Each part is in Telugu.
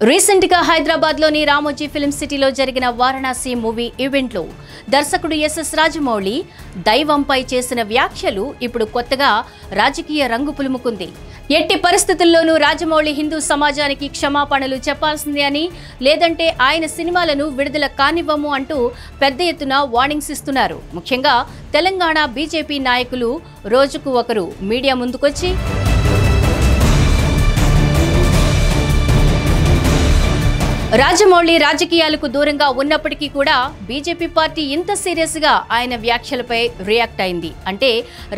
రీసెంట్ గా హైదరాబాద్ లోని రామోజీ ఫిల్మ్ సిటీలో జరిగిన వారణాసి మూవీ ఈవెంట్ లో దర్శకుడు ఎస్ఎస్ రాజమౌళి దైవంపై చేసిన వ్యాఖ్యలు ఇప్పుడు కొత్తగా రాజకీయ రంగు పులుముకుంది. ఎట్టి పరిస్థితుల్లోనూ రాజమౌళి హిందూ సమాజానికి క్షమాపణలు చెప్పాల్సిందే అని, లేదంటే ఆయన సినిమాలను విడుదల కానివ్వము అంటూ పెద్ద ఎత్తున వార్నింగ్స్ ఇస్తున్నారు. ముఖ్యంగా తెలంగాణ బీజేపీ నాయకులు రోజుకు ఒకరు మీడియా ముందుకొచ్చి రాజమౌళి రాజకీయాలకు దూరంగా ఉన్నప్పటికీ కూడా బీజేపీ పార్టీ ఇంత సీరియస్ గా ఆయన వ్యాఖ్యలపై రియాక్ట్ అయింది అంటే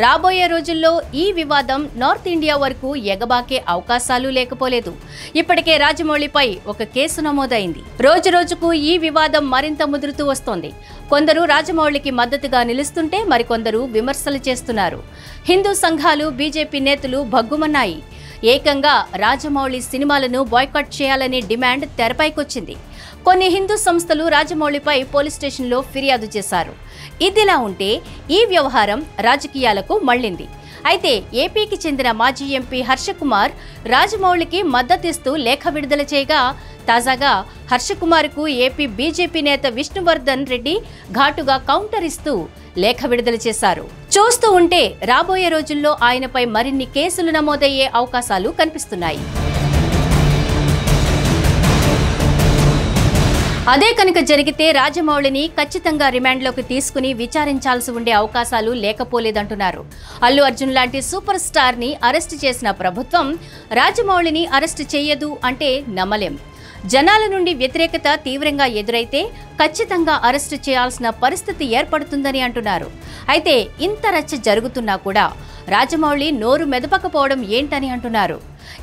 రాబోయే రోజుల్లో ఈ వివాదం నార్త్ ఇండియా వరకు ఎగబాకే అవకాశాలు లేకపోలేదు. ఇప్పటికే రాజమౌళిపై ఒక కేసు నమోదైంది. రోజు రోజుకు ఈ వివాదం మరింత ముదురుతూ వస్తోంది. కొందరు రాజమౌళికి మద్దతుగా నిలుస్తుంటే మరికొందరు విమర్శలు చేస్తున్నారు. హిందూ సంఘాలు, బీజేపీ నేతలు భగ్గుమన్నాయి. ఏకంగా రాజమౌళి సినిమాలను బాయ్కాట్ చేయాలనే డిమాండ్ తెరపైకొచ్చింది. కొన్ని హిందూ సంస్థలు రాజమౌళిపై పోలీస్ స్టేషన్లో ఫిర్యాదు చేశారు. ఇదిలా ఉంటే ఈ వ్యవహారం రాజకీయాలకు మళ్లింది. అయితే ఏపీకి చెందిన మాజీ ఎంపీ హర్షకుమార్ రాజమౌళికి మద్దతిస్తూ లేఖ విడుదల చేయగా, తాజాగా హర్షకుమార్కు ఏపీ బీజేపీ నేత విష్ణువర్ధన్ రెడ్డి ఘాటుగా కౌంటర్ ఇస్తూ లేఖ విడుదల చేశారు. చూస్తూ ఉంటే రాబోయే రోజుల్లో ఆయనపై మరిన్ని కేసులు నమోదయ్యే అవకాశాలు కనిపిస్తున్నాయి. అదే కనుక జరిగితే రాజమౌళిని ఖచ్చితంగా రిమాండ్లోకి తీసుకుని విచారించాల్సి ఉండే అవకాశాలు లేకపోలేదంటున్నారు. అల్లు అర్జున్ లాంటి సూపర్ స్టార్ ని అరెస్టు చేసిన ప్రభుత్వం రాజమౌళిని అరెస్టు చేయదు అంటే నమ్మలేం. జనాల నుండి వ్యతిరేకత తీవ్రంగా ఎదురైతే ఖచ్చితంగా అరెస్టు చేయాల్సిన పరిస్థితి ఏర్పడుతుందని అంటున్నారు. అయితే ఇంత రచ్చ జరుగుతున్నా కూడా రాజమౌళి నోరు మెదపకపోవడం ఏంటని అంటున్నారు.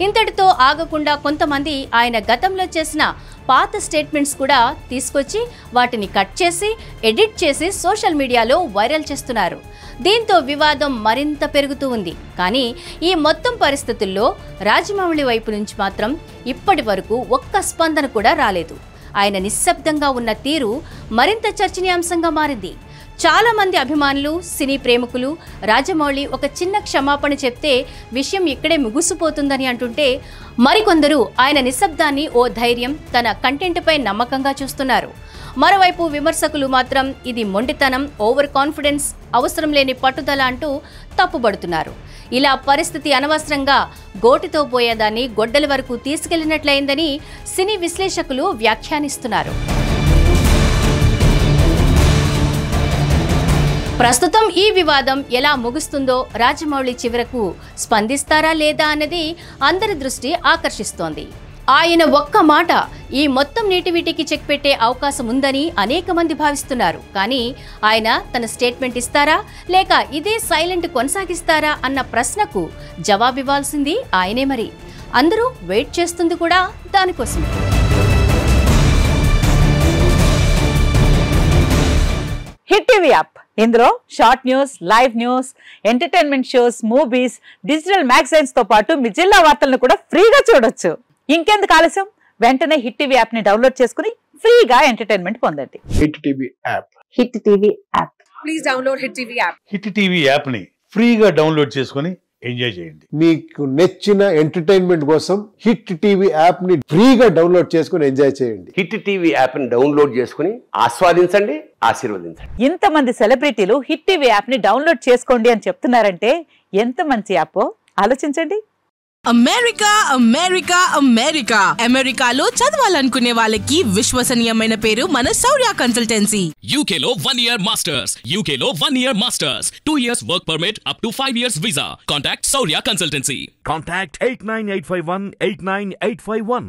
ఇంతటితో ఆగకుండా కొంతమంది ఆయన గతంలో చేసిన పాత స్టేట్మెంట్స్ కూడా తీసుకొచ్చి వాటిని కట్ చేసి ఎడిట్ చేసి సోషల్ మీడియాలో వైరల్ చేస్తున్నారు. దీంతో వివాదం మరింత పెరుగుతూ ఉంది. కానీ ఈ మొత్తం పరిస్థితుల్లో రాజమౌళి వైపు నుంచి మాత్రం ఇప్పటి వరకు ఒక్క స్పందన కూడా రాలేదు. ఆయన నిశ్శబ్దంగా ఉన్న తీరు మరింత చర్చనీయాంశంగా మారింది. చాలా మంది అభిమానులు, సినీ ప్రేమికులు రాజమౌళి ఒక చిన్న క్షమాపణ చెప్తే విషయం ఇక్కడే ముగిసిపోతుందని అంటుంటే, మరికొందరు ఆయన నిశ్శబ్దాన్ని ఓ ధైర్యం, తన కంటెంట్పై నమ్మకంగా చూస్తున్నారు. మరోవైపు విమర్శకులు మాత్రం ఇది మొండితనం, ఓవర్ కాన్ఫిడెన్స్, అవసరం లేని పట్టుదల అంటూ తప్పుబడుతున్నారు. ఇలా పరిస్థితి అనవసరంగా గోటితో పోయేదాన్ని గొడ్డలి వరకు తీసుకెళ్లినట్లయిందని సినీ విశ్లేషకులు వ్యాఖ్యానిస్తున్నారు. ప్రస్తుతం ఈ వివాదం ఎలా ముగుస్తుందో, రాజమౌళి చివరకు స్పందిస్తారా లేదా అన్నది అందరి దృష్టి ఆకర్షిస్తోంది. ఆయన ఒక్క మాట ఈ మొత్తం నీటివీటికి చెక్ పెట్టే అవకాశం ఉందని అనేక మంది భావిస్తున్నారు. కానీ ఆయన తన స్టేట్మెంట్ ఇస్తారా లేక ఇదే సైలెంట్ కొనసాగిస్తారా అన్న ప్రశ్నకు జవాబివ్వాల్సింది ఆయనే. మరి అందరూ వెయిట్ చేస్తుంది కూడా దానికోసమే. హిట్ టీవీ యాప్, ఇందులో short news, live news, entertainment shows, movies, digital magazines తో పాటు మీ జిల్లా వార్తలను కూడా ఫ్రీగా చూడొచ్చు. ఇంకెందుకు ఆలస్యం, వెంటనే హిట్ టీవీ యాప్ ని డౌన్లోడ్ చేసుకుని ఫ్రీగా ఎంటర్టైన్మెంట్ పొందండి. Hit TV app. Hit TV app. Please download hit TV app. Hit TV app ని ఫ్రీగా డౌన్లోడ్ చేసుకుని ఎంజాయ్ చేయండి. మీకు నచ్చిన ఎంటర్టైన్మెంట్ కోసం హిట్ టీవీ యాప్ ని ఫ్రీగా డౌన్లోడ్ చేసుకుని ఎంజాయ్ చేయండి. హిట్ టీవీ యాప్ ని డౌన్లోడ్ చేసుకుని ఆస్వాదించండి, ఆశీర్వదించండి. ఇంతమంది సెలబ్రిటీలు హిట్ టీవీ యాప్ ని డౌన్లోడ్ చేసుకోండి అని చెప్తున్నారంటే ఎంత మంచి యాప్ ఆలోచించండి. అమెరికా అమెరికా అమెరికా అమెరికాలో చదవాలనుకునే వాళ్ళకి విశ్వసనీయమైన పేరు మన శౌర్య కన్సల్టెన్సీ. UK లో 1 year masters, UK లో 1 year masters, 2 years work permit up to 5 years visa. Contact Shaurya Consultancy. Contact 89851 89851.